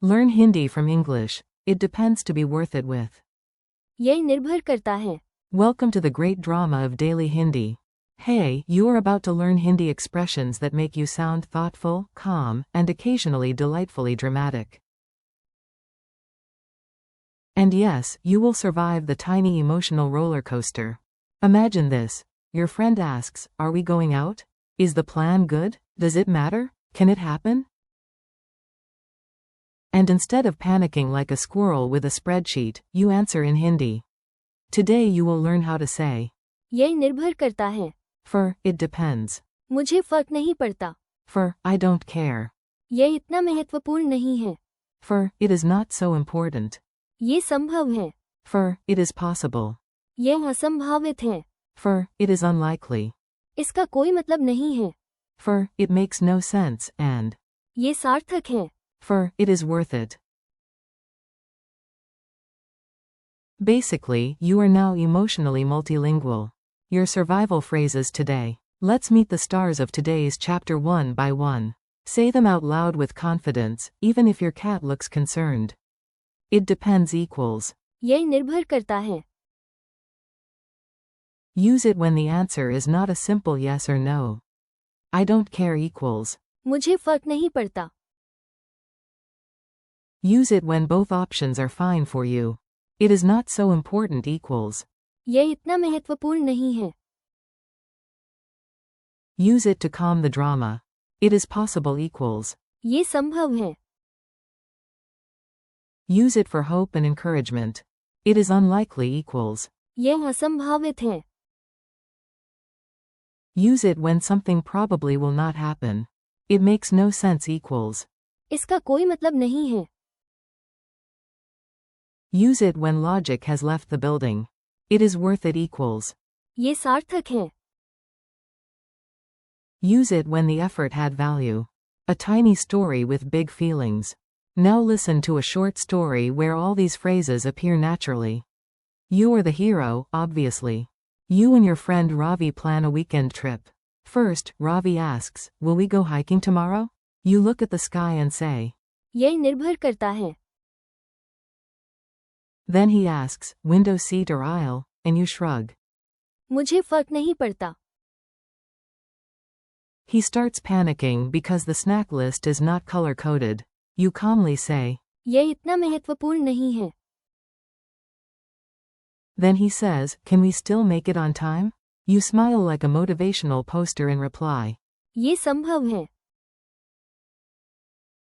Learn Hindi from English. It depends to be worth it with. ये निर्भर करता है. Welcome to the great drama of daily Hindi. Hey, you are about to learn Hindi expressions that make you sound thoughtful, calm, and occasionally delightfully dramatic. And yes, you will survive the tiny emotional roller coaster. Imagine this. Your friend asks, "Are we going out? Is the plan good? Does it matter? Can it happen?" And instead of panicking like a squirrel with a spreadsheet, you answer in Hindi. Today you will learn how to say, ये निर्भर करता है. for, it depends. मुझे फर्क नहीं पड़ता. For, I don't care. ये इतना महत्वपूर्ण नहीं है. For, it is not so important. ये संभव है. For, it is possible. ये असंभावित है. For, it is unlikely. इसका कोई मतलब नहीं है. For, it makes no sense, and ये सार्थक है. for, it is worth it. Basically, you are now emotionally multilingual. Your survival phrases today. Let's meet the stars of today's chapter one by one. Say them out loud with confidence, even if your cat looks concerned. It depends equals. ये निर्भर करता है. Use it when the answer is not a simple yes or no. I don't care equals. मुझे फर्क नहीं पड़ता. Use it when both options are fine for you. It is not so important equals. ये इतना महत्वपूर्ण नहीं है. Use it to calm the drama. It is possible equals. ये संभव है. Use it for hope and encouragement. It is unlikely equals. ये असंभावित है. Use it when something probably will not happen. It makes no sense equals. इसका कोई मतलब नहीं है. Use it when logic has left the building. It is worth it equals. ये सार्थक है. Use it when the effort had value. A tiny story with big feelings. Now listen to a short story where all these phrases appear naturally. You are the hero, obviously. You and your friend Ravi plan a weekend trip. First, Ravi asks, "Will we go hiking tomorrow?" You look at the sky and say. ये निर्भर करता है. Then he asks, "Window seat or aisle?" and you shrug. मुझे फर्क नहीं पड़ता. He starts panicking because the snack list is not color-coded. You calmly say. ये इतना महत्वपूर्ण नहीं है. Then he says, "Can we still make it on time?" You smile like a motivational poster in reply. ये संभव है.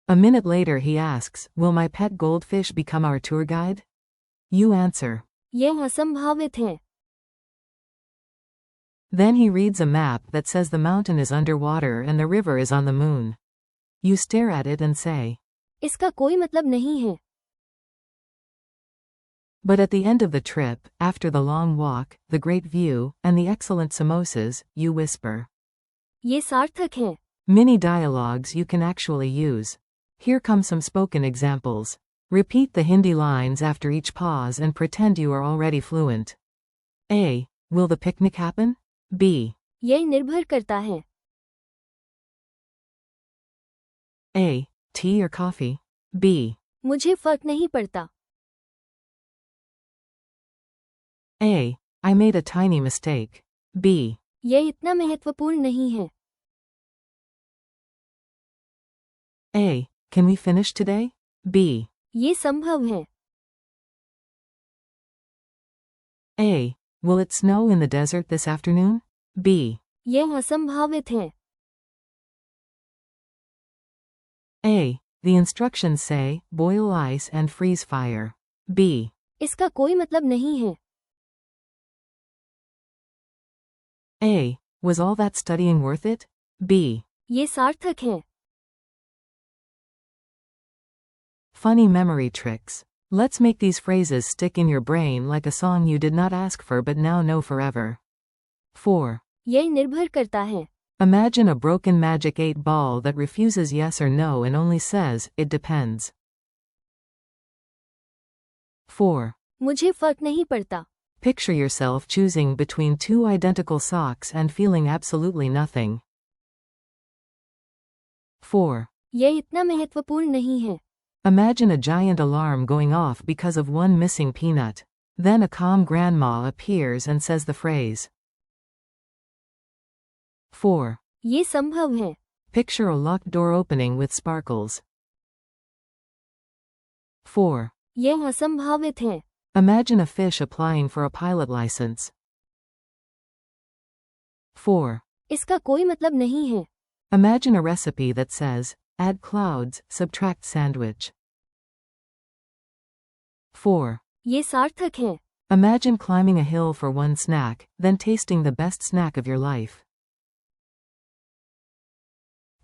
A minute later he asks, "Will my pet goldfish become our tour guide?" You answer. ये असंभावित है. Then he reads a map that says the mountain is underwater and the river is on the moon. You stare at it and say. इसका कोई मतलब नहीं है. But at the end of the trip, after the long walk, the great view, and the excellent samosas, you whisper. ये सार्थक है. Mini dialogues you can actually use. Here come some spoken examples. Repeat the Hindi lines after each pause and pretend you are already fluent. A. Will the picnic happen? B. ये निर्भर करता है. A. Tea or coffee? B. मुझे फर्क नहीं पड़ता. A. I made a tiny mistake. B. ये इतना महत्वपूर्ण नहीं है. A. Can we finish today? B. ये संभव है. A. Will it snow in the desert this afternoon? B. ये असंभावित है. A. The instructions say, boil ice and freeze fire. B. इसका कोई मतलब नहीं है. A. Was all that studying worth it? B. ये सार्थक है. Funny memory tricks. Let's make these phrases stick in your brain like a song you did not ask for but now know forever. 4. ये निर्भर करता है. Imagine a broken magic 8 ball that refuses yes or no and only says, "It depends." 4. मुझे फर्क नहीं पड़ता. Picture yourself choosing between two identical socks and feeling absolutely nothing. 4. ये इतना महत्वपूर्ण नहीं है. Imagine a giant alarm going off because of one missing peanut. Then a calm grandma appears and says the phrase. 4. ये संभव है. Picture a locked door opening with sparkles. 4. यह असंभावित है. Imagine a fish applying for a pilot license. 4. इसका कोई मतलब नहीं है. Imagine a recipe that says, add clouds, subtract sandwich. 4. ये सार्थक है. Imagine climbing a hill for one snack, then tasting the best snack of your life.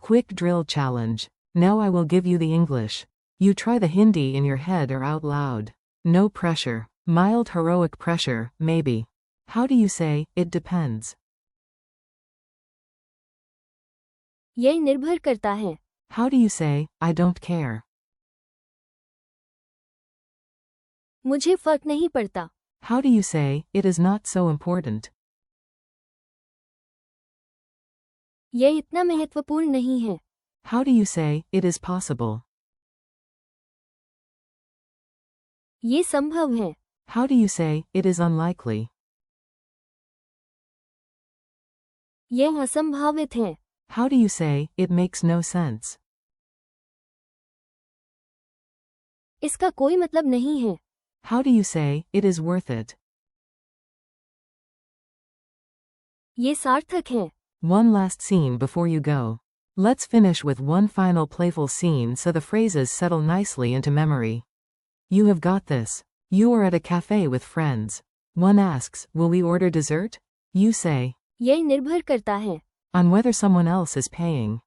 Quick drill challenge. Now I will give you the English. You try the Hindi in your head or out loud. No pressure. Mild heroic pressure, maybe. How do you say, it depends? यह निर्भर करता है. How do you say, I don't care? मुझे फर्क नहीं पड़ता. How do you say, it is not so important? यह इतना महत्वपूर्ण नहीं है. How do you say, it is possible? ये संभव है. How do you say, it is unlikely? यह असंभावित है. How do you say, it makes no sense? इसका कोई मतलब नहीं है. How do you say, it is worth it? ये सार्थक है. One last scene before you go. Let's finish with one final playful scene so the phrases settle nicely into memory. You have got this. You are at a cafe with friends. One asks, will we order dessert? You say, यह निर्भर करता है. on whether someone else is paying.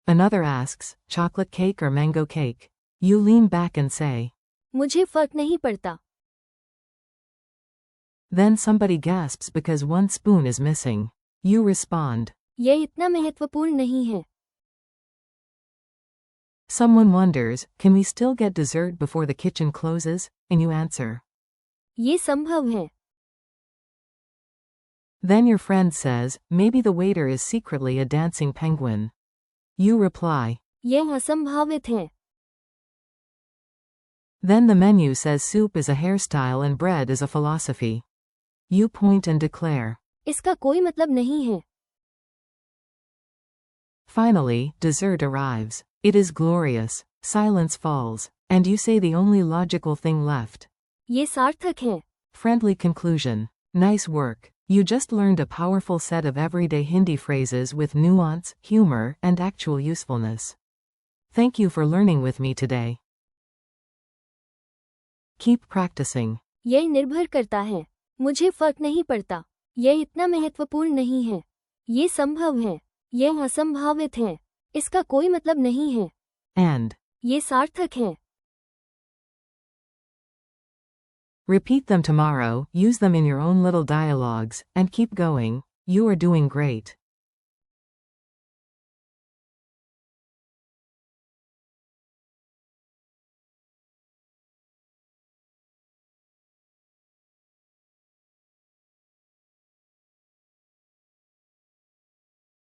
Another asks, chocolate cake or mango cake? You lean back and say, मुझे फर्क नहीं पड़ता. then somebody gasps because one spoon is missing. You respond, यह इतना महत्वपूर्ण नहीं है. someone wonders, can we still get dessert before the kitchen closes? And you answer. ये संभव है. Then your friend says, maybe the waiter is secretly a dancing penguin. You reply. यह असंभावित है. Then the menu says soup is a hairstyle and bread is a philosophy. You point and declare. इसका कोई मतलब नहीं है. Finally, dessert arrives. It is glorious. Silence falls. And you say the only logical thing left. ये सार्थक है. Friendly conclusion. Nice work. You just learned a powerful set of everyday Hindi phrases with nuance, humor, and actual usefulness. Thank you for learning with me today. Keep practicing. यह निर्भर करता है. मुझे फर्क नहीं पड़ता. यह इतना महत्वपूर्ण नहीं है. ये संभव है. यह असंभावित है. इसका कोई मतलब नहीं है. And. ये सार्थक है. Repeat them tomorrow, use them in your own little dialogues, and keep going. You are doing great.